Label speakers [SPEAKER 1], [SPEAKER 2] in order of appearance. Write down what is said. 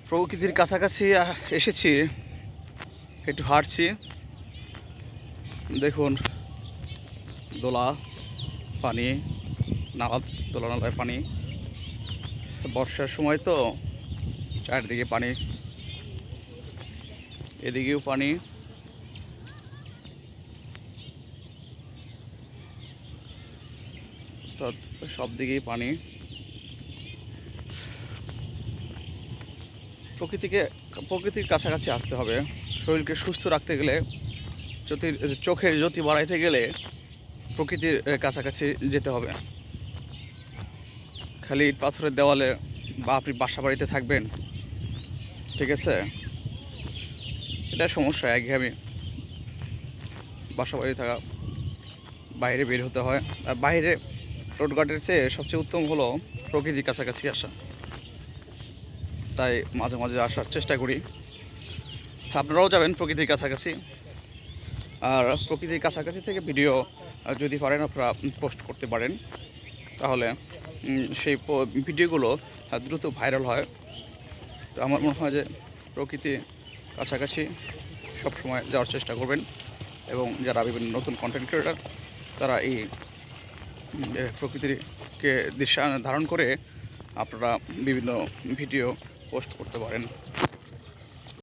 [SPEAKER 1] প্রকৃতির কাছাকাছি এসেছি, একটু হাঁটছি। দেখুন দোলা পানি, নালা, দোলা নালায় পানি। বর্ষার সময় তো চারদিকে পানি, এদিকেও পানি। সব দিকেই পানি। প্রকৃতির কাছাকাছি আসতে হবে। শরীরকে সুস্থ রাখতে গেলে, চোখের জ্যোতি বাড়াইতে গেলে প্রকৃতির কাছাকাছি যেতে হবে। খালি ইট পাথরের দেওয়ালে বা আপনি বাসা বাড়িতে থাকবেন, ঠিক আছে, এটা সমস্যা। একঘেয়েমি বাসা বাড়ি থাকা, বাইরে বের হতে হয়। আর বাইরে রোডঘাটের চেয়ে সবচেয়ে উত্তম হলো প্রকৃতির কাছাকাছি আসা। তাই মাঝে মাঝে আসার চেষ্টা করি। আপনারাও যাবেন প্রকৃতির কাছাকাছি। আর প্রকৃতির কাছাকাছি থেকে ভিডিও যদি পারেন আপনারা পোস্ট করতে পারেন, তাহলে সেই ভিডিওগুলো দ্রুত ভাইরাল হয়। তো আমার মনে হয় যে প্রকৃতির কাছাকাছি সবসময় যাওয়ার চেষ্টা করবেন। এবং যারা বিভিন্ন নতুন কন্টেন্ট ক্রিয়েটার, তারা এই প্রকৃতিকে দৃশ্যায়নে ধারণ করে আপনারা বিভিন্ন ভিডিও পোস্ট করতে পারেন।